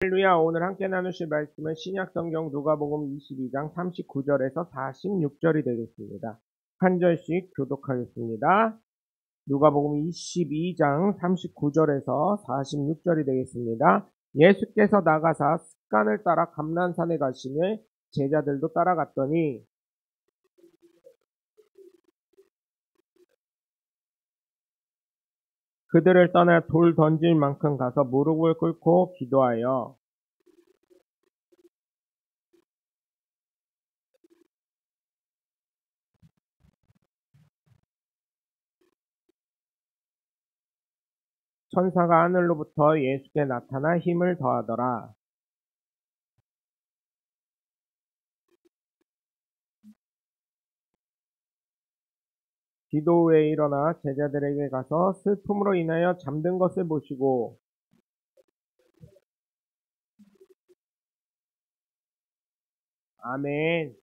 할렐루야. 오늘 함께 나누실 말씀은 신약성경 누가복음 22장 39절에서 46절이 되겠습니다. 한 절씩 교독하겠습니다. 누가복음 22장 39절에서 46절이 되겠습니다. 예수께서 나가사 습관을 따라 감난산에 가시며 제자들도 따라갔더니 그들을 떠나 돌 던질 만큼 가서 무릎을 꿇고 기도하여 천사가 하늘로부터 예수께 나타나 힘을 더하더라. 기도 후에 일어나 제자들에게 가서 슬픔으로 인하여 잠든 것을 보시고 아멘.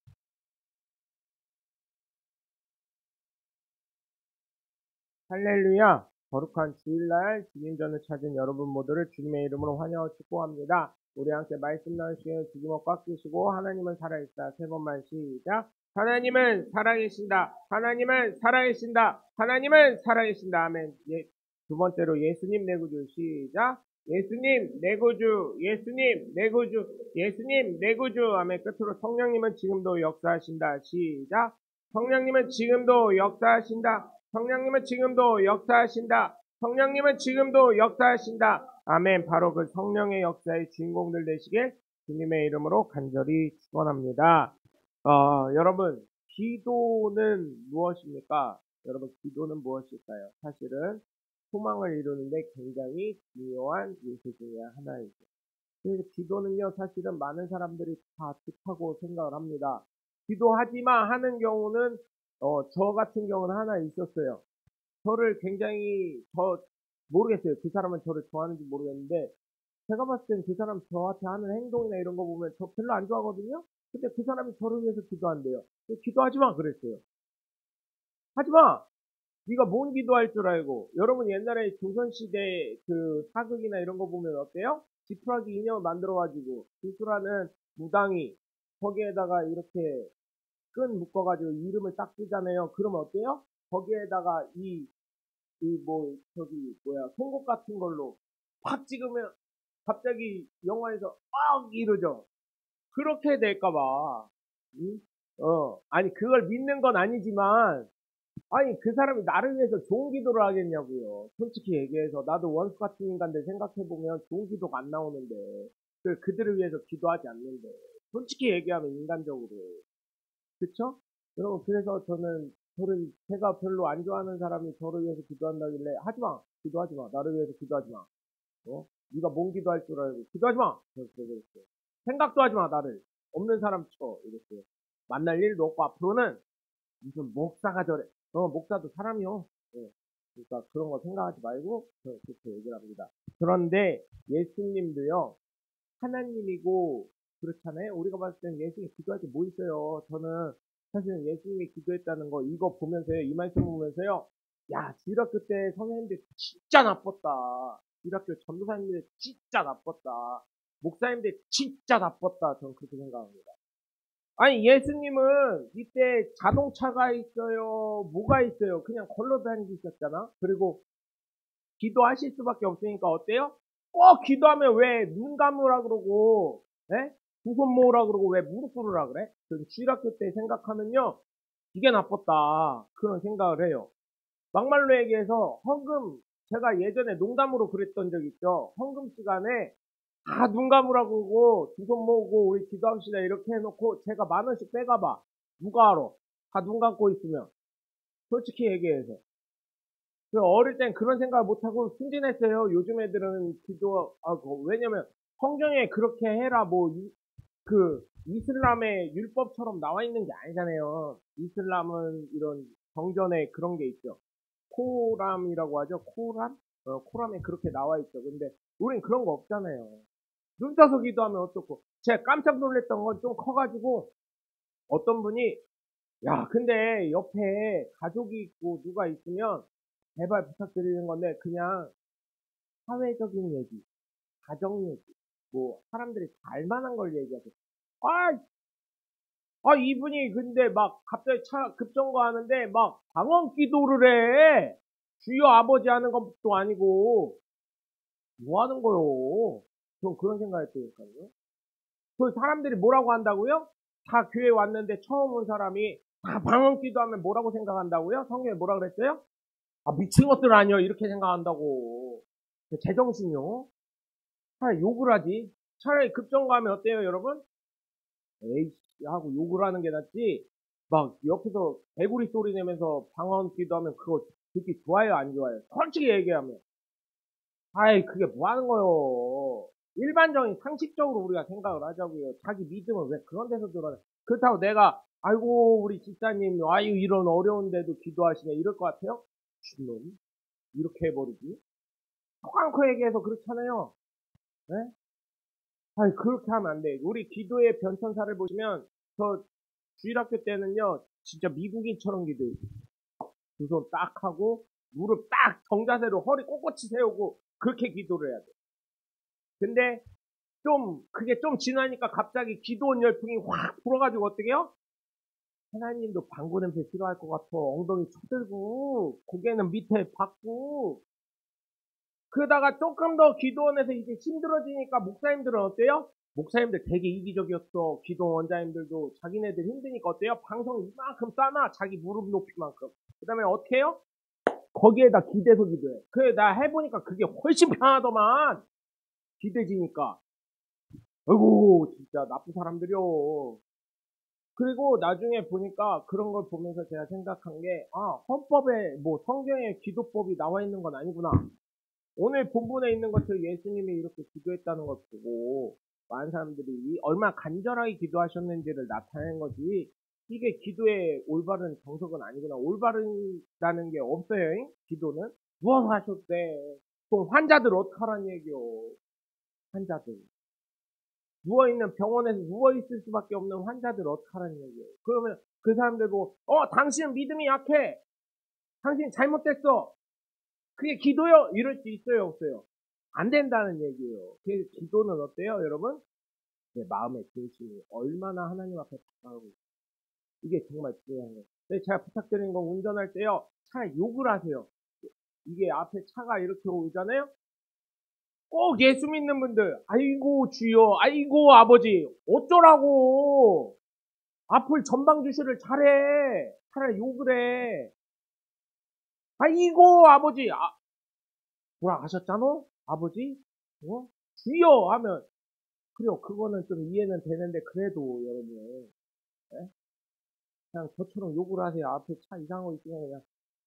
할렐루야. 거룩한 주일날 주님전을 찾은 여러분 모두를 주님의 이름으로 환영하고 축복합니다. 우리 함께 말씀 나누시기를 주님을 꽉 끼시고 하나님은 살아계시다. 세 번만 시작. 하나님은 살아계신다. 하나님은 살아계신다. 하나님은 살아계신다. 아멘. 두 번째로 예수님 내 구주 시작. 예수님 내 구주, 예수님 내 구주, 예수님 내 구주. 아멘. 끝으로 성령님은 지금도 역사하신다. 시작. 성령님은 지금도 역사하신다. 성령님은 지금도 역사하신다. 성령님은 지금도 역사하신다. 아멘. 바로 그 성령의 역사의 주인공들 되시길 주님의 이름으로 간절히 축원합니다. 여러분, 기도는 무엇입니까? 여러분, 기도는 무엇일까요? 사실은 소망을 이루는데 굉장히 중요한 요소 중에 하나이죠. 그래서 기도는요, 사실은 많은 사람들이 다 좋다고 생각을 합니다. 기도하지마 하는 경우는 저 같은 경우는 하나 있었어요. 저를 굉장히 모르겠어요. 그 사람은 저를 좋아하는지 모르겠는데 제가 봤을 땐 그 사람 저한테 하는 행동이나 이런 거 보면 저 별로 안 좋아하거든요. 근데 그 사람이 저를 위해서 기도한대요. 기도하지마 그랬어요. 하지마. 네가 뭔 기도할 줄 알고. 여러분 옛날에 조선시대 그 사극이나 이런 거 보면 어때요? 지푸라기 인형을 만들어가지고 기술하는 무당이 거기에다가 이렇게 끈 묶어가지고 이름을 딱 쓰잖아요. 그러면 어때요? 거기에다가 송곳 같은 걸로 팍 찍으면 갑자기 영화에서 막 이러죠. 그렇게 될까봐. 응? 아니, 그걸 믿는 건 아니지만, 아니, 그 사람이 나를 위해서 좋은 기도를 하겠냐고요. 솔직히 얘기해서. 나도 원수 같은 인간들 생각해보면 좋은 기도가 안 나오는데, 그들을 위해서 기도하지 않는데, 솔직히 얘기하면 인간적으로. 그쵸? 여러분, 그래서 제가 별로 안 좋아하는 사람이 저를 위해서 기도한다길래, 하지 마! 기도하지 마! 나를 위해서 기도하지 마! 네가 뭔 기도할 줄 알고, 기도하지 마! 그랬어요. 생각도 하지 마, 나를. 없는 사람 쳐. 이랬어요. 만날 일도 없고, 앞으로는 무슨 목사가 저래. 목사도 사람이요. 예. 그러니까 그런 거 생각하지 말고, 그렇게 얘기를 합니다. 그런데 예수님도요, 하나님이고, 그렇잖아요. 우리가 봤을 때는 예수님이 기도할 게 뭐 있어요. 저는 사실은 예수님이 기도했다는 거 이거 보면서요. 이 말씀 보면서요. 야, 주일학교 때 선생님들 진짜 나빴다. 주일학교 전도사님들 진짜 나빴다. 목사님들 진짜 나빴다. 저는 그렇게 생각합니다. 아니 예수님은 이때 자동차가 있어요. 뭐가 있어요. 그냥 걸러 다니셨잖아. 그리고 기도하실 수밖에 없으니까 어때요? 꼭 기도하면 왜 눈 감으라 그러고, 예? 두 손 모으라 그러고 왜 무릎 꿇으라 그래? 주일학교 때 생각하면요, 이게 나빴다. 그런 생각을 해요. 막말로 얘기해서 제가 예전에 농담으로 그랬던 적 있죠. 헌금 시간에 다 눈 감으라고 그러고 두 손 모으고 우리 기도합시다 이렇게 해놓고 제가 10,000원씩 빼가봐. 누가 알아? 다 눈 감고 있으면. 솔직히 얘기해서. 어릴 땐 그런 생각을 못하고 순진했어요. 요즘 애들은 왜냐면 성경에 그렇게 해라, 이슬람의 율법처럼 나와 있는 게 아니잖아요. 이슬람은 이런 정전에 그런 게 있죠. 코람이라고 하죠. 코람? 코람에 그렇게 나와 있죠. 근데 우린 그런 거 없잖아요. 눈 떠서 기도하면 어떻고. 제가 깜짝 놀랐던 건 좀 커가지고 어떤 분이 야, 근데 옆에 가족이 있고 누가 있으면 제발 부탁드리는 건데 그냥 사회적인 얘기, 가정 얘기, 뭐 사람들이 잘 만한 걸 얘기하세요. 이분이 근데 막 갑자기 차 급정거하는데 막 방언 기도를 해. 주여 아버지 하는 것도 아니고 뭐 하는 거요? 전 그런 생각했다니까요. 그 사람들이 뭐라고 한다고요? 다 교회 왔는데 처음 온 사람이 다 방언 기도하면 뭐라고 생각한다고요? 성경에 뭐라 그랬어요? 미친 것들 아니요 이렇게 생각한다고. 제정신이요? 차라리 욕을 하지. 차라리 급정거하면 어때요 여러분? 에이씨 하고 욕을 하는 게 낫지. 막 옆에서 개구리 소리 내면서 방언 기도하면 그거 듣기 좋아요 안 좋아요? 솔직히 얘기하면 그게 뭐 하는 거요? 일반적인 상식적으로 우리가 생각을 하자고요. 자기 믿음을 왜 그런 데서 들어가냐. 그렇다고 내가 아이고 우리 집사님 이런 어려운데도 기도하시네 이럴 것 같아요? 신놈 이렇게 해버리지. 톡안코 얘기해서 그렇잖아요. 네? 그렇게 하면 안 돼. 우리 기도의 변천사를 보시면 저 주일학교 때는요 진짜 미국인처럼 기도해요. 두 손 딱 하고 무릎 딱 정자세로 허리 꼿꼿이 세우고 그렇게 기도를 해야 돼. 근데 그게 좀 지나니까 갑자기 기도원 열풍이 확 불어가지고 어떻게 해요? 하나님도 방구 냄새 싫어할 것 같아. 엉덩이 쳐들고 고개는 밑에 박고 그러다가 조금 더 기도원에서 이제 힘들어지니까 목사님들은 어때요? 목사님들 되게 이기적이었어. 기도 원자님들도 자기네들 힘드니까 어때요? 방송 이만큼 싸놔. 자기 무릎 높이만큼. 그 다음에 어떻게 해요? 거기에다 기대서 기도해. 그래 나 해보니까 그게 훨씬 편하더만. 기대지니까. 아이고 진짜 나쁜 사람들이요. 그리고 나중에 보니까 그런 걸 보면서 제가 생각한 게 헌법에 뭐 성경에 기도법이 나와 있는 건 아니구나. 오늘 본문에 있는 것처럼 예수님이 이렇게 기도했다는 걸 보고 많은 사람들이 얼마나 간절하게 기도하셨는지를 나타낸 거지. 이게 기도의 올바른 정석은 아니구나. 올바른다는 게 없어요. 기도는 무엇 하셨대. 또 환자들 어떡하란 얘기요. 환자들 누워있는 병원에서 누워있을 수밖에 없는 환자들 어떡하라는 얘기예요. 그러면 그 사람들 보고 당신은 믿음이 약해. 당신 잘못됐어. 그게 기도요? 이럴 수 있어요 없어요? 안 된다는 얘기예요. 그래서 기도는 어때요 여러분? 내 마음의 중심이 얼마나 하나님 앞에 가까우고 있어요. 이게 정말 중요한 거예요. 근데 제가 부탁드리는 건 운전할 때요 차라리 욕을 하세요. 이게 앞에 차가 이렇게 오잖아요. 꼭 예수 믿는 분들 아이고 주여 아이고 아버지 어쩌라고 앞을 전방 주시를 잘해. 차라리 욕을 해. 아이고 아버지 뭐라 하셨잖아 아버지 주여 하면 그래요 그거는 좀 이해는 되는데 그래도 여러분 예? 그냥 저처럼 욕을 하세요. 앞에 차 이상한 거 있으면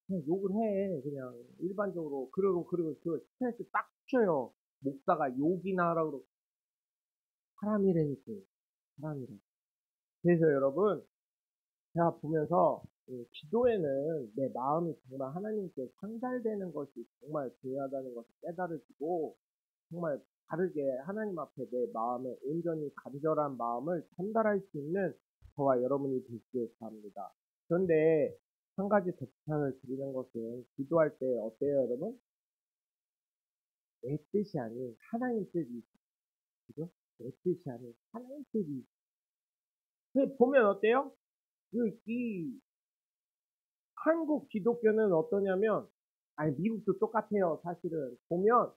그냥 욕을 해 그냥 일반적으로. 그리고 그 스트레스 딱 붙여요. 목사가 욕이나 하라고 그러고 사람이라니까 사람이라. 그래서 여러분 제가 보면서 기도에는 내 마음이 정말 하나님께 상달되는 것이 정말 중요하다는 것을 깨달으시고 정말 다르게 하나님 앞에 내 마음에 온전히 간절한 마음을 전달할 수 있는 저와 여러분이 되시길 바랍니다. 그런데 한 가지 더 부탁을 드리는 것은 기도할 때 어때요 여러분? 내 뜻이 아닌 하나님 뜻이 그죠? 내 뜻이 아닌 하나님 뜻이 보면 어때요? 이 한국 기독교는 어떠냐면 미국도 똑같아요. 사실은 보면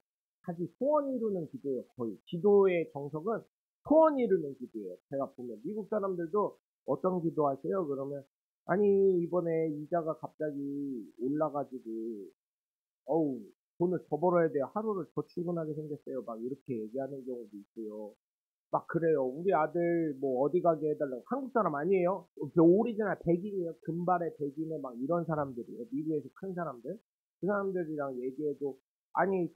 자기 소원 이루는 기도예요. 거의 기도의 정석은 소원 이루는 기도예요. 제가 보면 미국 사람들도 어떤 기도 하세요? 그러면 이번에 이자가 갑자기 올라가지고 돈을 더 벌어야 돼요. 하루를 더 출근하게 생겼어요. 막 이렇게 얘기하는 경우도 있고요. 막 그래요. 우리 아들 뭐 어디 가게 해달라고. 한국 사람 아니에요. 오리지널 백인이에요. 금발의 백인의 막 이런 사람들이에요. 미국에서 큰 사람들. 그 사람들이랑 얘기해도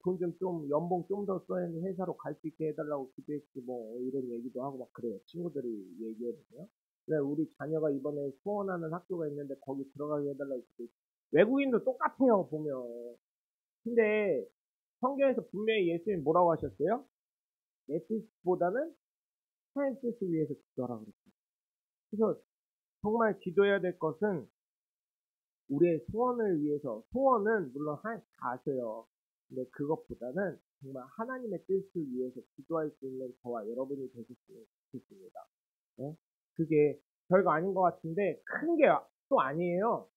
돈 좀 연봉 좀 더 써야 하는 회사로 갈 수 있게 해달라고 기도했지 뭐 이런 얘기도 하고 막 그래요. 친구들이 얘기해보세요. 그래 우리 자녀가 이번에 소원하는 학교가 있는데 거기 들어가게 해달라고 기도했지. 외국인도 똑같아요 보면. 근데 성경에서 분명히 예수님 뭐라고 하셨어요? 내 뜻보다는 하나님 뜻을 위해서 기도하라 그랬어요. 그래서 정말 기도해야 될 것은 우리의 소원을 위해서. 소원은 물론 하나님 다 아셔요. 근데 그것보다는 정말 하나님의 뜻을 위해서 기도할 수 있는 저와 여러분이 되셨으면 좋겠습니다. 네? 그게 별거 아닌 것 같은데 큰 게 또 아니에요.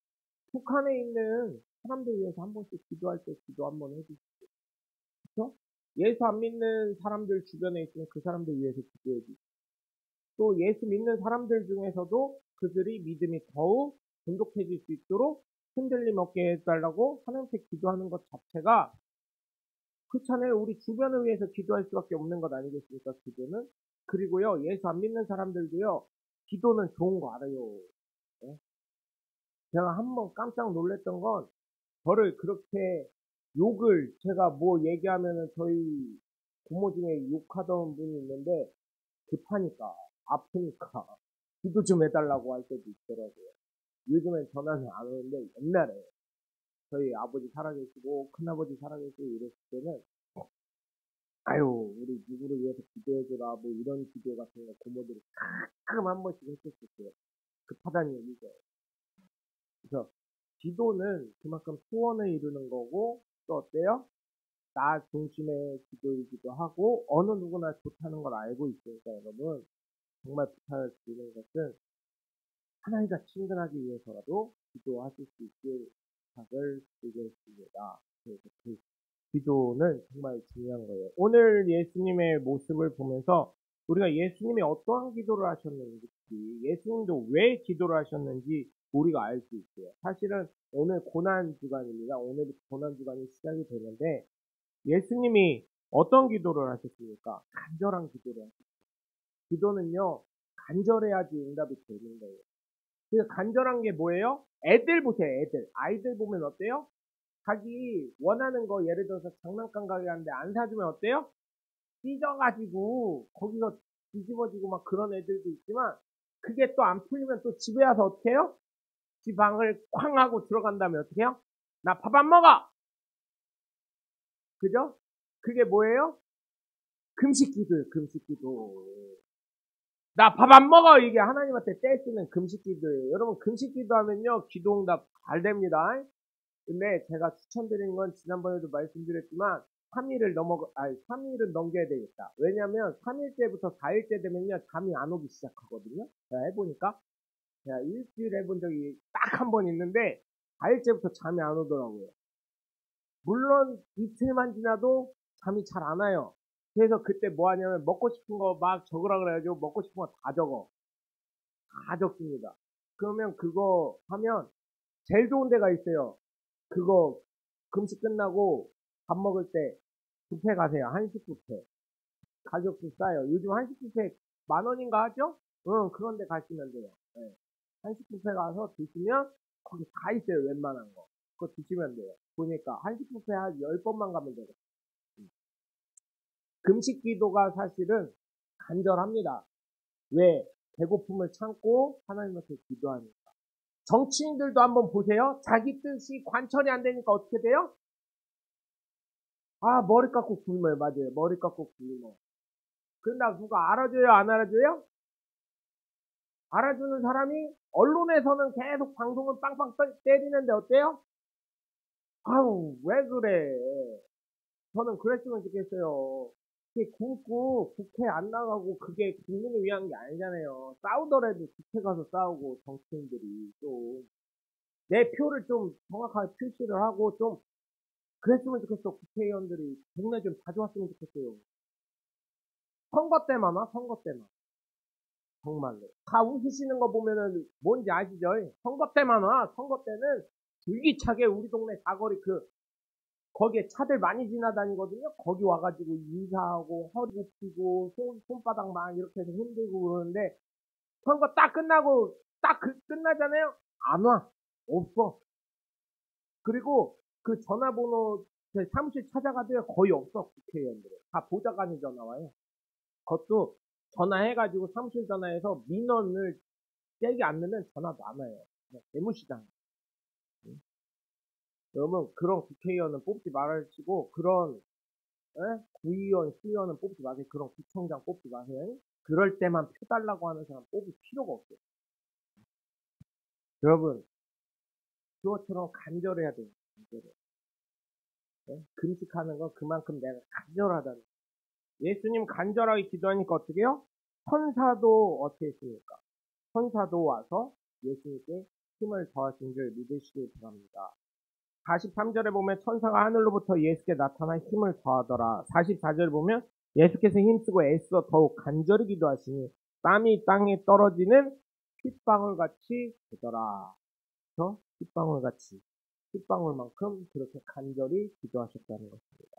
북한에 있는 사람들 위해서 한 번씩 기도할 때 기도 한번 해주시죠. 그렇죠? 예수 안 믿는 사람들 주변에 있으면 그 사람들 위해서 기도해 주시죠. 또 예수 믿는 사람들 중에서도 그들이 믿음이 더욱 돈독해질 수 있도록 흔들림 없게 해달라고 하나님께 기도하는 것 자체가 그렇잖아요. 우리 주변을 위해서 기도할 수밖에 없는 것 아니겠습니까? 기도는. 그리고요, 예수 안 믿는 사람들도요, 기도는 좋은 거 알아요. 네? 제가 한번 깜짝 놀랐던 건 저를 그렇게 욕을 제가 뭐 얘기하면은 저희 부모 중에 욕하던 분이 있는데 급하니까 아프니까 기도 좀 해달라고 할 때도 있더라고요. 요즘엔 전화는 안 오는데 옛날에 저희 아버지 살아계시고 큰아버지 살아계시고 이랬을 때는 아유 우리 누구를 위해서 기도해주라 뭐 이런 기도 같은 거 고모들이 가끔 한 번씩 했었어요. 급하다는 얘기죠. 그래서 기도는 그만큼 소원을 이루는 거고 또 어때요? 나 중심의 기도이기도 하고 어느 누구나 좋다는 걸 알고 있으니까 여러분 정말 부탁을 드리는 것은 하나님과 친근하기 위해서라도 기도하실 수 있게 부탁을 드리겠습니다. 그래서 그 기도는 정말 중요한 거예요. 오늘 예수님의 모습을 보면서 우리가 예수님이 어떠한 기도를 하셨는지, 예수님도 왜 기도를 하셨는지 우리가 알 수 있어요. 사실은 오늘 고난 주간입니다. 오늘 고난 주간이 시작이 되는데 예수님이 어떤 기도를 하셨습니까? 간절한 기도를 하셨어요. 기도는요, 간절해야지 응답이 되는 거예요. 그래서 간절한 게 뭐예요? 애들 보세요, 애들. 아이들 보면 어때요? 자기 원하는 거 예를 들어서 장난감 가게 하는데 안 사주면 어때요? 삐져가지고 거기서 뒤집어지고 막 그런 애들도 있지만 그게 또 안 풀리면 또 집에 와서 어떻게 해요? 집 방을 쾅 하고 들어간 다음에 어떻게 해요? 나 밥 안 먹어! 그죠? 그게 뭐예요? 금식기도예요, 금식기도. 나 밥 안 먹어! 이게 하나님한테 떼쓰는 금식기도예요. 여러분, 금식기도 하면요, 기도응답 잘 됩니다. 근데 제가 추천드리는 건 지난번에도 말씀드렸지만 3일은 넘겨야 되겠다. 왜냐면 3일째부터 4일째 되면요 잠이 안 오기 시작하거든요. 제가 해보니까 제가 일주일 해본 적이 딱 한 번 있는데 4일째부터 잠이 안 오더라고요. 물론 이틀만 지나도 잠이 잘 안 와요. 그래서 그때 뭐 하냐면 먹고 싶은 거 막 적으라 그래가지고 먹고 싶은 거 다 적어. 다 적습니다. 그러면 그거 하면 제일 좋은 데가 있어요. 그거 금식 끝나고 밥 먹을 때 뷔페 가세요. 한식 뷔페. 가격도 싸요. 요즘 한식 뷔페 10,000원인가 하죠? 응, 그런 데 가시면 돼요. 네. 한식 뷔페 가서 드시면 거기 다 있어요. 웬만한 거. 그거 드시면 돼요. 보니까 한식 뷔페 한 10번만 가면 되거든요. 금식 기도가 사실은 간절합니다. 왜? 배고픔을 참고 하나님한테 기도하니까. 정치인들도 한번 보세요. 자기 뜻이 관철이 안 되니까 어떻게 돼요? 아, 머리 깎고 굶어요. 맞아요. 머리 깎고 굶어. 그런다 누가 알아줘요? 안 알아줘요? 알아주는 사람이 언론에서는 계속 방송을 빵빵 때리는데 어때요? 아우, 왜 그래? 저는 그랬으면 좋겠어요. 그게 굶고 국회 안 나가고 그게 국민을 위한 게 아니잖아요. 싸우더라도 국회 가서 싸우고 정치인들이 좀 내 표를 좀 정확하게 표시를 하고 좀 그랬으면 좋겠어. 국회의원들이 동네 좀 자주 왔으면 좋겠어요. 선거 때만 와, 선거 때만. 정말로. 다 웃으시는 거 보면은 뭔지 아시죠? 선거 때만 와. 선거 때는 줄기차게 우리 동네 사거리 거기에 차들 많이 지나다니거든요. 거기 와가지고 인사하고 허리 굽히고 손바닥 막 이렇게 해서 흔들고 그러는데 선거 딱 끝나고 끝나잖아요. 안 와. 없어. 그리고 그 전화번호 사무실 찾아가도요 거의 없어. 국회의원들은 다 보좌관이 전화 와요. 그것도 전화해가지고 사무실 전화해서 민원을 떼기 안 넣으면 전화도 안 와요. 그냥 대무시당. 그러면 그런 국회의원은 뽑지 말아주시고 그런 구의원, 시의원은 뽑지 마세요. 그런 구청장 뽑지 마세요. 그럴 때만 표 달라고 하는 사람 뽑을 필요가 없어요. 여러분 그것처럼 간절해야 돼요. 간절해. 금식하는 거 그만큼 내가 간절하다는. 예수님 간절하게 기도하니까 어떻게 해요? 천사도 어떻게 했습니까? 천사도 와서 예수님께 힘을 더하신 줄 믿으시길 바랍니다. 43절에 보면 천사가 하늘로부터 예수께 나타나 힘을 더하더라. 44절에 보면 예수께서 힘쓰고 애써 더욱 간절히 기도하시니 땀이 땅에 떨어지는 핏방울같이 되더라. 그래서 핏방울같이, 핏방울만큼 그렇게 간절히 기도하셨다는 것입니다.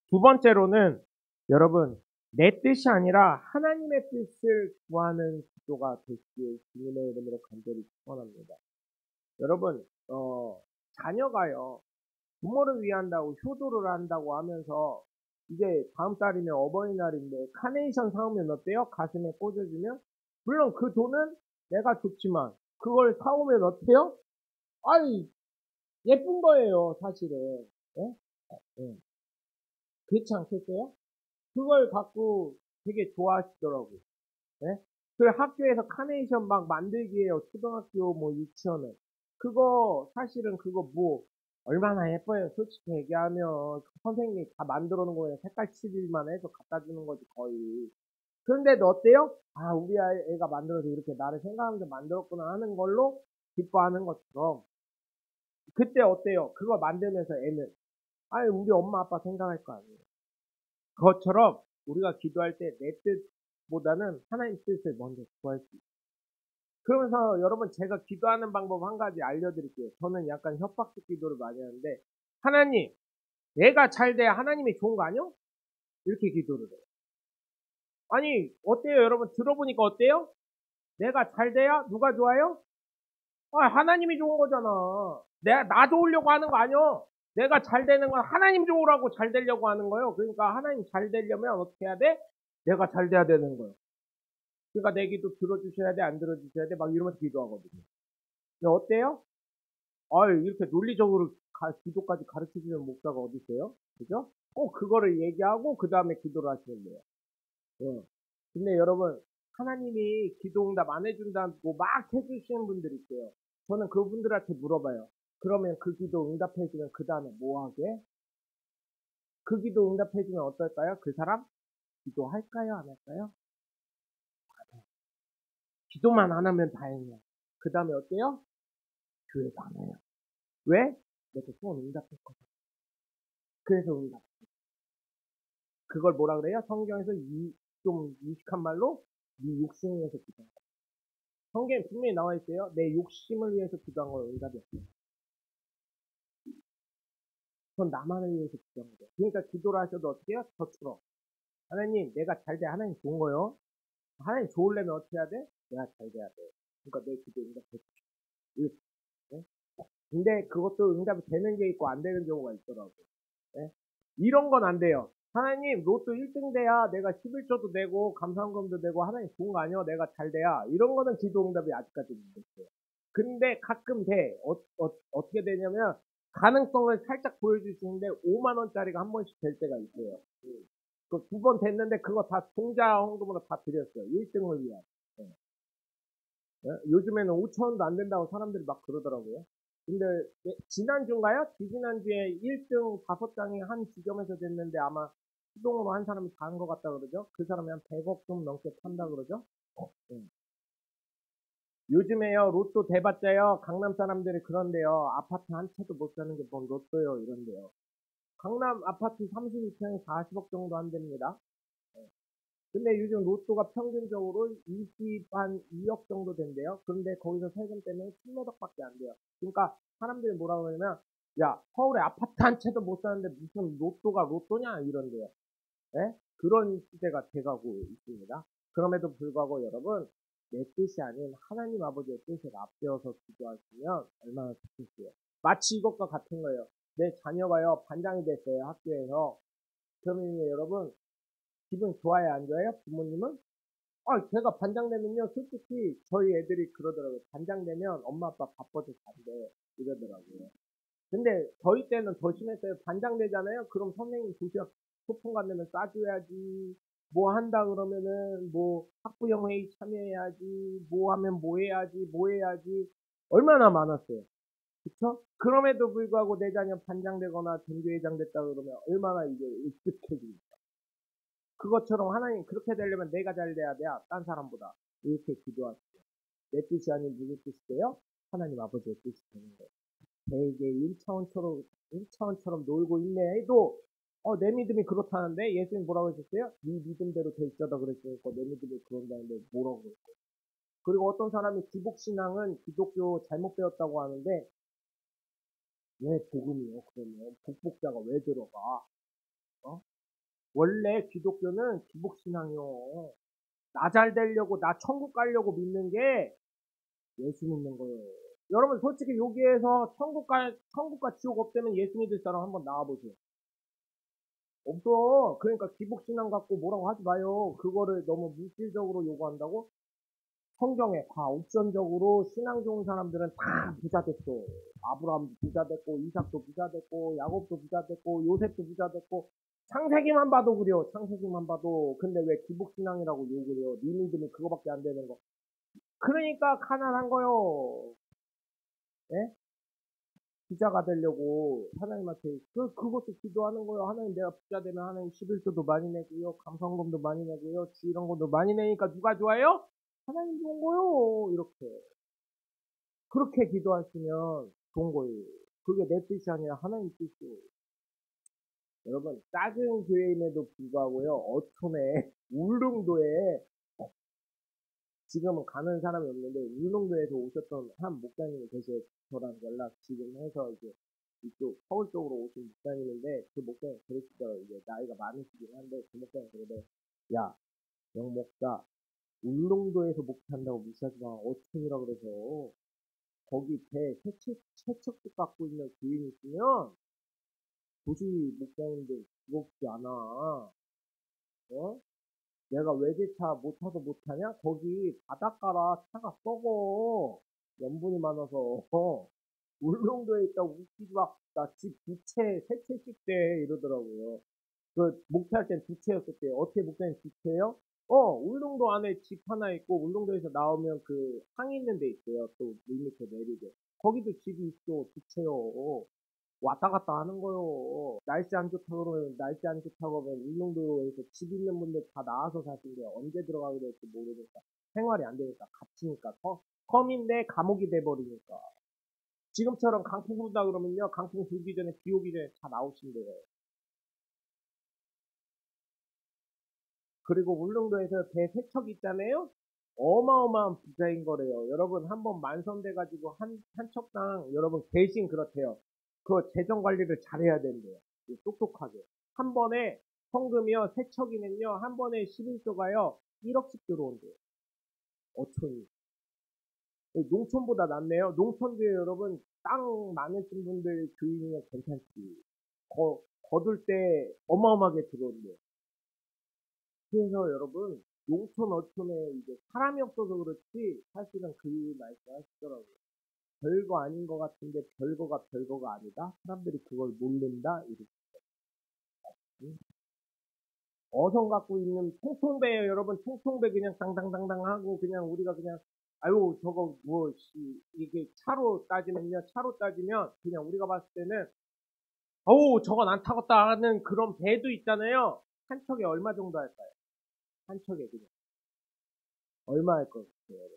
두 번째로는 여러분, 내 뜻이 아니라 하나님의 뜻을 구하는 기도가 되시길 주님의 이름으로 간절히 축원합니다. 여러분, 자녀가요, 부모를 위한다고 효도를 한다고 하면서 이제 다음 달이면 어버이날인데 카네이션 사오면 어때요? 가슴에 꽂아주면? 물론 그 돈은 내가 좋지만 그걸 사오면 어때요? 아이, 예쁜 거예요, 사실은. 예? 예. 그렇지 않겠어요? 그걸 갖고 되게 좋아하시더라고요. 예? 그 학교에서 카네이션 막 만들기 해요. 초등학교 뭐 유치원에. 그거 사실은 그거 뭐 얼마나 예뻐요. 솔직히 얘기하면 선생님이 다 만들어 놓은 거예요. 색깔 칠일만 해서 갖다 주는 거지 거의. 그런데도 어때요? 아, 우리 애가 만들어서 이렇게 나를 생각하면서 만들었구나 하는 걸로 기뻐하는 것처럼 그때 어때요? 그거 만들면서 애는 아니 우리 엄마 아빠 생각할 거 아니에요. 그것처럼 우리가 기도할 때 내 뜻보다는 하나님 뜻을 먼저 구할 수 있어요. 그러면서 여러분 제가 기도하는 방법 한 가지 알려드릴게요. 저는 약간 협박식 기도를 많이 하는데 하나님 내가 잘 돼야 하나님이 좋은 거 아니요? 이렇게 기도를 해요. 아니 어때요 여러분 들어보니까 어때요? 내가 잘 돼야 누가 좋아요? 아, 하나님이 좋은 거잖아. 내가 나 좋으려고 하는 거 아니요? 내가 잘 되는 건 하나님 좋으라고 잘 되려고 하는 거예요. 그러니까 하나님 잘 되려면 어떻게 해야 돼? 내가 잘 돼야 되는 거예요. 그러니까 내 기도 들어주셔야 돼, 안 들어주셔야 돼, 막 이러면서 기도하거든요. 근데 어때요? 이렇게 논리적으로 기도까지 가르쳐주는 목사가 어디 있어요? 그죠? 꼭 그거를 얘기하고 그 다음에 기도를 하시면 돼요. 예. 근데 여러분 하나님이 기도응답 안 해준다고 막 해주시는 분들이 있어요. 저는 그분들한테 물어봐요. 그러면 그 기도 응답해주면 그 다음에 뭐 하게? 그 기도 응답해주면 어떨까요? 그 사람 기도할까요? 안 할까요? 기도만 안 하면 다행이야. 그 다음에 어때요? 교회 다녀요. 왜? 내가 소원 응답했거든. 그래서 응답. 그걸 뭐라 그래요? 성경에서 좀 유식한 말로 네 욕심을 위해서 기도한 거. 성경에 분명히 나와 있어요. 내 욕심을 위해서 기도한 건 응답이었어요. 그건 나만을 위해서 기도한 거죠. 그러니까 기도를 하셔도 어떻게 해요? 저처럼. 하나님, 내가 잘 돼. 하나님 좋은 거요. 하나님 좋으려면 어떻게 해야 돼? 내가 잘 돼야 돼. 그러니까 내 기도 응답해 주십시오. 이렇게. 네? 근데 그것도 응답이 되는 게 있고 안 되는 경우가 있더라고요. 네? 이런 건 안 돼요. 하나님, 로또 1등 돼야 내가 11조도 내고 감사원금도 내고 하나님 좋은 거 아니야? 내가 잘 돼야. 이런 거는 기도 응답이 아직까지 못 됐어요. 근데 가끔 돼. 어떻게 되냐면 가능성을 살짝 보여주시는데 5만 원짜리가 한 번씩 될 때가 있어요. 그 2번 됐는데 그거 다 종자 헌금으로 다 드렸어요. 1등을 위한. 네. 네? 요즘에는 5천 원도 안 된다고 사람들이 막 그러더라고요. 근데 지난주인가요? 지난주에 1등 5장이 한 지점에서 됐는데 아마 수동으로 한 사람이 다 한 것 같다 그러죠? 그 사람이 한 100억 좀 넘게 판다 그러죠? 네. 요즘에요, 로또 대봤자요, 강남 사람들이 그런데요, 아파트 한 채도 못 사는 게 뭔 로또요, 이런데요. 강남 아파트 32평에 40억 정도 한답니다. 근데 요즘 로또가 평균적으로 20한 2억 정도 된대요. 그런데 거기서 세금 때문에 10몇 억밖에 안 돼요. 그러니까 사람들이 뭐라고 그러냐면, 야, 서울에 아파트 한 채도 못 사는데 무슨 로또가 로또냐? 이런데요. 예? 그런 시대가 돼가고 있습니다. 그럼에도 불구하고 여러분, 내 뜻이 아닌 하나님 아버지의 뜻을 앞세워서 기도하시면 얼마나 좋겠어요. 마치 이것과 같은 거예요. 내 자녀가요, 반장이 됐어요, 학교에서. 그러면 여러분, 기분 좋아요, 안 좋아요? 부모님은? 제가 반장 되면요, 솔직히 저희 애들이 그러더라고요. 반장 되면 엄마 아빠 바빠서 잘돼. 이러더라고요. 근데 저희 때는 더 심했어요. 반장 되잖아요? 그럼 선생님 도시락 소풍 간다면 싸줘야지. 뭐 한다 그러면은 뭐 학부형 회의 참여해야지. 뭐 하면 뭐 해야지. 뭐 해야지. 얼마나 많았어요. 그쵸? 그럼에도 불구하고 내 자녀 반장되거나 전교회장 됐다 그러면 얼마나 이게 으쓱해집니까? 그것처럼 하나님 그렇게 되려면 내가 잘 돼야 돼. 딴 사람보다. 이렇게 기도하시죠. 내 뜻이 아닌 누구 뜻이세요? 하나님 아버지의 뜻이 되는 거예요. 되게 1차원처럼 놀고 있네 해도 내 믿음이 그렇다는데 예수님 뭐라고 하셨어요? 네 믿음대로 될지어다 그랬으니까 내 믿음이 그런다는데 뭐라고 그랬어요? 그리고 어떤 사람이 기복신앙은 기독교 잘못 배웠다고 하는데 왜 복음이요? 그러면 복복자가 왜 들어가? 어? 원래 기독교는 기복신앙이요. 나 잘 되려고 나 천국 가려고 믿는 게 예수 믿는 거예요. 여러분 솔직히 여기에서 천국과 지옥 없다면 예수 믿을 사람 한번 나와보세요. 없어. 그러니까 기복신앙 갖고 뭐라고 하지 마요. 그거를 너무 물질적으로 요구한다고? 성경에 다 옵션적으로 신앙 좋은 사람들은 다 부자 됐어. 아브라함도 부자 됐고, 이삭도 부자 됐고, 야곱도 부자 됐고, 요셉도 부자 됐고, 창세기만 봐도 그래요. 창세기만 봐도. 근데 왜 기복신앙이라고 욕을 해요? 네 믿음이 그거밖에 안 되는 거. 그러니까 가난한 거요. 예? 부자가 되려고 하나님한테 그것도 기도하는 거예요. 하나님 내가 부자 되면 하나님 11조도 많이 내고요. 감성금도 많이 내고요. 이런 것도 많이 내니까 누가 좋아요? 하나님 좋은 거요. 이렇게. 그렇게 기도하시면 좋은 거예요. 그게 내 뜻이 아니라 하나님 뜻이에요. 여러분 작은 교회임에도 불구하고요. 어촌에 울릉도에 지금은 가는 사람이 없는데 울릉도에서 오셨던 한 목사님이 계세요. 저랑 연락 지금 해서 이제 이쪽 서울 쪽으로 오신 목사님인데 그 목사님 그러시더라고요. 이제 나이가 많으시긴 한데 그 목사님 그러대 야, 영 목사 울릉도에서 목사한다고 무시하지 마. 어촌이라 그래서 거기 배 세척도 갖고 있는 교인 있으면 도시 목사님들 부럽지 않아. 어? 내가 외제차 못 타서 못 타냐? 거기 바닷가라 차가 썩어. 염분이 많아서. 울릉도에 있다고 웃기지 마. 나 집 두 채, 세 채씩 돼. 이러더라고요. 그, 목회할 땐 두 채였을 때. 어떻게 목사님 두 채요? 울릉도 안에 집 하나 있고, 울릉도에서 나오면 그, 항이 있는 데 있어요. 또, 물 밑에 내리게. 거기도 집이 있어. 두 채요. 왔다 갔다 하는 거요. 날씨 안 좋다 그러면 날씨 안 좋다고 하면 울릉도에서 집 있는 분들 다 나와서 사신대요. 언제 들어가게 될지 모르니까 생활이 안 되니까 갇히니까 섬인데 감옥이 돼버리니까 지금처럼 강풍 분다 그러면요 강풍 불기 전에 비 오기 전에 다 나오신대요. 그리고 울릉도에서 대세척 있잖아요. 어마어마한 부자인 거래요. 여러분 한번 만선돼가지고 한 척당 여러분 대신 그렇대요. 그 재정 관리를 잘해야 된대요. 똑똑하게. 한 번에 성금이요 세척이면요 한 번에 11조가요 1억씩 들어온대요. 어촌이. 농촌보다 낫네요. 농촌주에 여러분 땅 많으신 분들 주인이면 괜찮지. 거둘 때 어마어마하게 들어온대요. 그래서 여러분 농촌 어촌에 이제 사람이 없어서 그렇지 사실은 그 말씀 하시더라고요. 별거 아닌 것 같은데 별거가 아니다. 사람들이 그걸 모른다. 이렇게. 응? 어선 갖고 있는 통통배예요, 여러분. 통통배 그냥 당당당당 하고 그냥 우리가 그냥 아유 저거 뭐 이게 차로 따지면 그냥 우리가 봤을 때는 어우 저건 안 타겠다 하는 그런 배도 있잖아요. 한 척에 얼마 정도 할까요? 한 척에 그냥 얼마 할 것 같아요?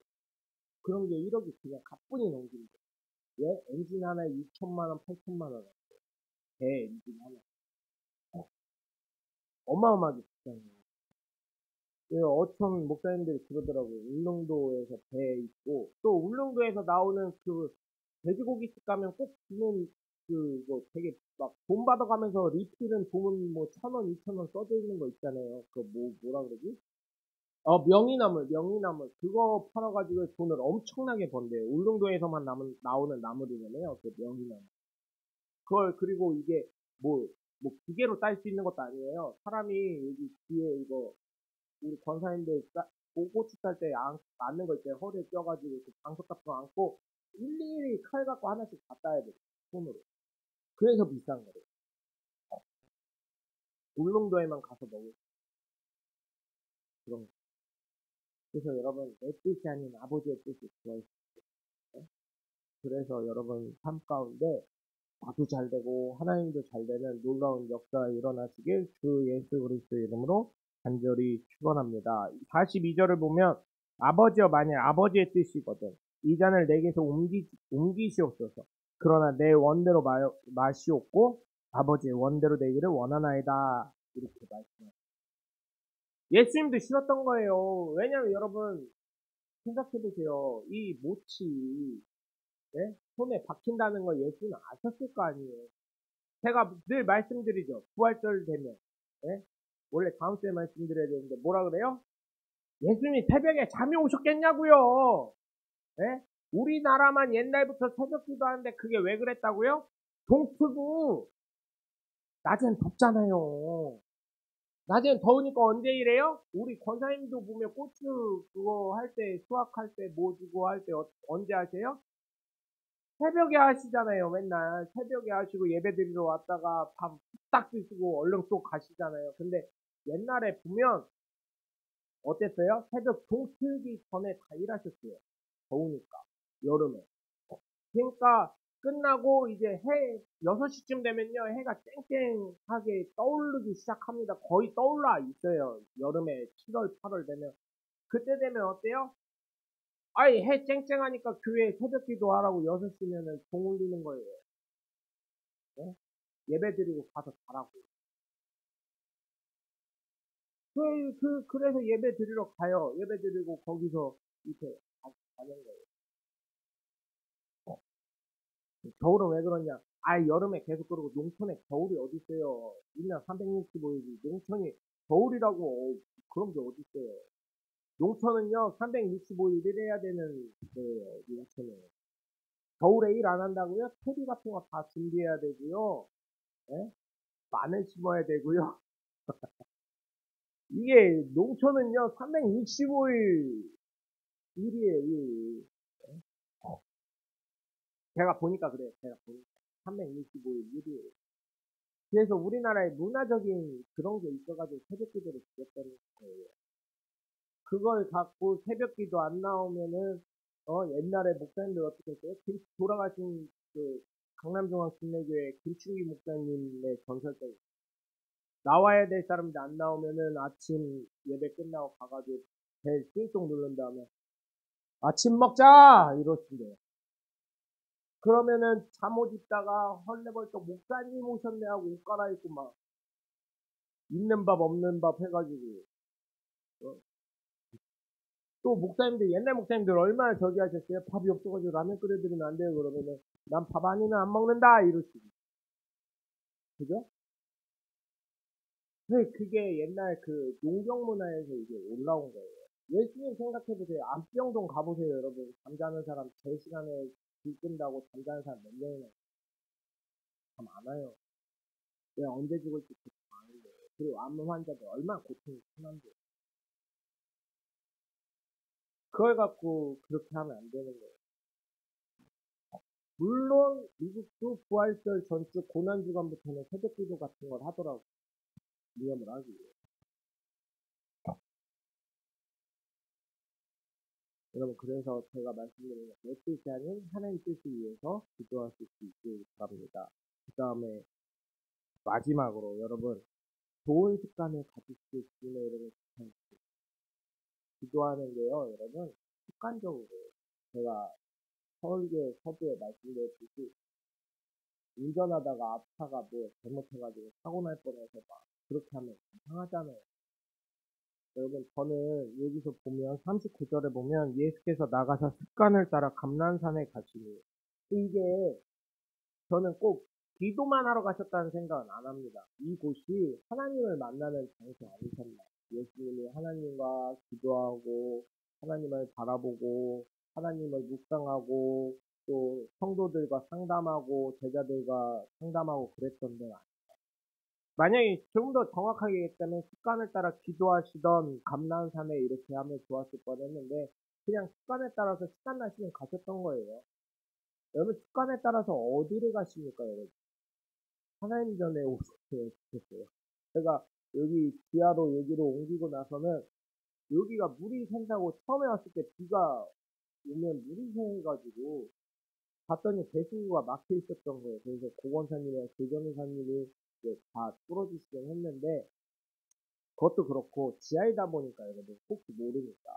그런 게 1억이 그냥 가뿐히 넘긴다. 예? 엔진 하나에 2천만 원, 8천만 원. 배 엔진 하나. 어, 어마어마하게 비싸네요. 그 어촌 목사님들이 그러더라고요. 울릉도에서 배 있고, 또 울릉도에서 나오는 그 돼지고기집 가면 꼭 주는 그, 뭐 되게 막 돈 받아가면서 리필은 돈 뭐 1,000원, 2,000원 써져 있는 거 있잖아요. 그 뭐라 그러지? 명이나물. 그거 팔아가지고 돈을 엄청나게 번대요. 울릉도에서만 나오는 나물이잖아요. 그 명이나물. 그리고 이게 뭐, 뭐 기계로 딸 수 있는 것도 아니에요. 사람이 여기 뒤에 이거, 우리 권사님들 고추 딸 때 안는 거 있잖아요. 허리에 껴가지고 이렇게 방석 같은 거 안고 일일이 칼 갖고 하나씩 다 따야 돼. 손으로. 그래서 비싼 거래요. 울릉도에만 가서 먹을 그런 거. 그래서 여러분, 내 뜻이 아닌 아버지의 뜻이 구하십시오. 그래서 여러분 삶 가운데 나도 잘 되고 하나님도 잘 되는 놀라운 역사가 일어나시길 주 예수 그리스도의 이름으로 간절히 축원합니다. 42절을 보면 아버지여 만일 아버지의 뜻이거든 이 잔을 내게서 옮기시옵소서. 그러나 내 원대로 마시옵고 아버지의 원대로 되기를 원하나이다. 이렇게 말씀하셨어요. 예수님도 싫었던 거예요. 왜냐하면 여러분 생각해보세요. 이 모치 네? 손에 박힌다는 거 예수는 아셨을 거 아니에요. 제가 늘 말씀드리죠. 부활절 되면 네? 원래 다음 주에 말씀드려야 되는데 뭐라 그래요? 예수님이 새벽에 잠이 오셨겠냐고요. 네? 우리나라만 옛날부터 새벽 기도하는데 그게 왜 그랬다고요? 동트고 낮엔 덥잖아요. 낮엔 더우니까 언제 이래요? 우리 권사님도 보면 고추 그거 할 때 수확할 때 뭐 주고 할 때 언제 하세요? 새벽에 하시잖아요. 맨날 새벽에 하시고 예배 드리러 왔다가 밥 딱 드시고 얼른 또 가시잖아요. 근데 옛날에 보면 어땠어요? 새벽 동트기 전에 다 일하셨어요. 더우니까 여름에. 그러니까 끝나고 이제 6시쯤 되면요. 해가 쨍쨍하게 떠오르기 시작합니다. 거의 떠올라 있어요. 여름에 7월, 8월 되면. 그때 되면 어때요? 아이, 해 쨍쨍하니까 교회에 새벽 기도하라고 6시면은 종 울리는 거예요. 네? 예배 드리고 가서 자라고. 그래서 예배 드리러 가요. 예배 드리고 거기서 이렇게 가는 거예요. 겨울은 왜 그러냐? 아, 여름에 계속 그러고 농촌에 겨울이 어디 있어요? 1년 365일이 농촌이 겨울이라고 그런 게 어디 있어요? 농촌은요 365일 일해야 되는 거예요. 농촌은 겨울에 일 안 한다고요? 퇴비 같은 거 다 준비해야 되고요. 예? 마늘 심어야 되고요. 이게 농촌은요 365일 일이에요. 일. 제가 보니까 그래요. 제가 보니까 365일 일이에요. 그래서 우리나라에 문화적인 그런 게 있어가지고 새벽 기도를 드렸다는 거예요. 그걸 갖고 새벽 기도 안 나오면은, 옛날에 목사님들 어떻게 했어요? 돌아가신 그 강남중앙순례교회 김충기 목사님의 전설적인 나와야 될 사람들 안 나오면은 아침 예배 끝나고 가가지고 배 띵동 누른 다음에 아침 먹자! 이러신대요. 그러면은 잠옷 입다가 헐레벌떡 목사님 오셨네 하고 옷 갈아입고 막 있는 밥 없는 밥 해가지고 어? 또 목사님들 옛날 목사님들 얼마나 저기 하셨어요? 밥이 없어가지고 라면 끓여드리면 안 돼요. 그러면은 난 밥 아니면 안 먹는다 이러시고 그죠? 그게 옛날 그 농경 문화에서 이게 올라온 거예요. 예수님 생각해보세요. 암병동 가보세요, 여러분. 잠자는 사람 제 시간에 불 끈다고 잠자는 사람 몇 명이나 참 많아요. 내가 언제 죽을지 그렇게 많은데. 그리고 암 환자들 얼마나 고통이 심한데. 그걸 갖고 그렇게 하면 안 되는 거예요. 물론 미국도 부활절 전주 고난주간부터는 새벽기도 같은 걸 하더라고. 위험을 하기 위해. 여러분 그래서 제가 말씀드린 것 내 뜻이 아닌 하나님 뜻을 위해서 기도하실 수 있길 바랍니다. 그 다음에 마지막으로 여러분 좋은 습관을 가지실 주님의 이름을 축하합니다. 기도하는 게요 여러분 습관적으로 제가 서울교회 서부에 말씀드렸듯이 운전하다가 앞차가 뭐 잘못해가지고 사고 날 뻔해서 막 그렇게 하면 이상하잖아요. 여러분 저는 여기서 보면 39절에 보면 예수께서 나가서 습관을 따라 감난산에 가시니 이게 저는 꼭 기도만 하러 가셨다는 생각은 안 합니다. 이곳이 하나님을 만나는 장소 아니셨나. 예수님이 하나님과 기도하고 하나님을 바라보고 하나님을 묵상하고 또 성도들과 상담하고 제자들과 상담하고 그랬던 데가 만약에 좀 더 정확하게 얘기했다면 습관을 따라 기도하시던 감난산에 이렇게 하면 좋았을 뻔했는데 그냥 습관에 따라서 시간 나시면 가셨던 거예요. 여러분 습관에 따라서 어디를 가십니까 여러분? 하나님 전에 오셨어요. 좋겠어요. 제가 여기 지하로 여기로 옮기고 나서는 여기가 물이 샌다고 처음에 왔을 때 비가 오면 물이 새가지고 봤더니 배수구가 막혀 있었던 거예요. 그래서 고건사님이랑 조전의사님이 이제 다 뚫어주시긴 했는데, 그것도 그렇고 지하이다 보니까 여러분 혹시 모르니까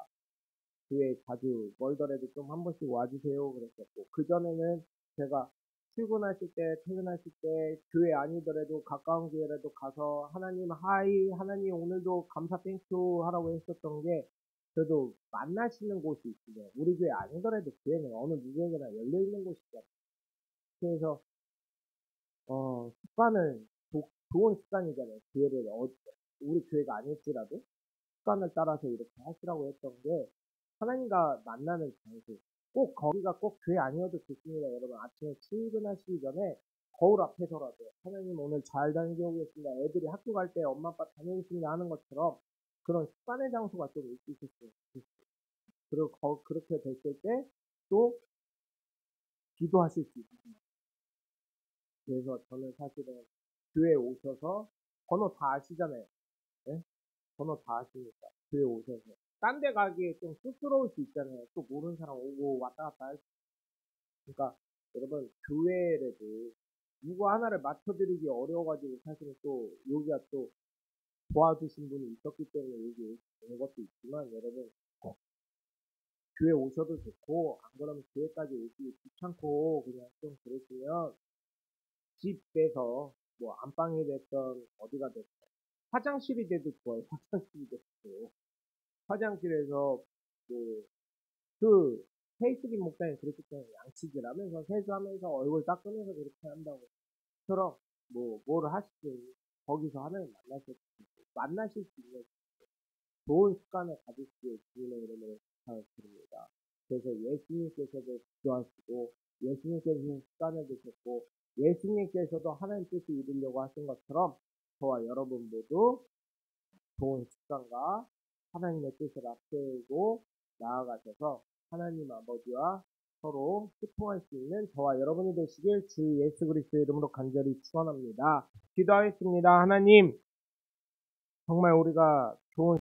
교회 자주 멀더라도 좀 한 번씩 와주세요 그랬었고, 그전에는 제가 출근하실 때 퇴근하실 때 교회 아니더라도 가까운 교회라도 가서 하나님 하이 하나님 오늘도 감사 땡큐 하라고 했었던 게, 그래도 만나시는 곳이 있으면 우리 교회 아니더라도 교회는 어느 누구에게나 열려있는 곳이잖아요. 그래서 습관을 좋은 습관이잖아요. 교회를 우리 교회가 아닐지라도 습관을 따라서 이렇게 하시라고 했던 게, 하나님과 만나는 장소, 꼭 거기가 꼭 교회 아니어도 좋습니다. 여러분 아침에 출근하시기 전에 거울 앞에서라도 하나님 오늘 잘 다니게 오겠습니다. 애들이 학교 갈 때 엄마 아빠 다녀오겠습니다 하는 것처럼 그런 습관의 장소가 좀 있으셨어요. 그리고 그렇게 됐을 때 또 기도하실 수 있어요. 그래서 저는 사실은 교회 오셔서 번호 다 아시잖아요. 네? 번호 다 아시니까 교회 오셔서 딴 데 가기에 좀 쑥스러울 수 있잖아요. 또 모르는 사람 오고 왔다 갔다 할 수. 그러니까 여러분 교회라도 누구 하나를 맞춰드리기 어려워가지고 사실은 또 여기가 또 도와주신 분이 있었기 때문에 여기 온 것도 있지만, 여러분 교회 오셔도 좋고 안 그러면 교회까지 오시기 귀찮고 그냥 좀 그러시면 집에서 뭐 안방이 됐던 어디가 됐든 화장실이 돼도 좋아요. 화장실이 됐고 화장실에서 뭐 그 페이스북 목사님 그렇기 때문에 양치질 하면서 세수하면서 얼굴 닦으면서 그렇게 한다고 처럼 뭐 뭐를 하시든 거기서 하나님 만나실 수 있는 좋은 습관을 가지시길 주님의 이름으로 부탁드립니다. 그래서 예수님께서도 기도하시고 예수님께서 습관을 드셨고 예수님께서도 하나님 뜻을 이루려고 하신 것처럼 저와 여러분 모두 좋은 습관과 하나님의 뜻을 앞세우고 나아가셔서 하나님 아버지와 서로 소통할 수 있는 저와 여러분이 되시길 주 예수 그리스도의 이름으로 간절히 축원합니다. 기도하겠습니다. 하나님, 정말 우리가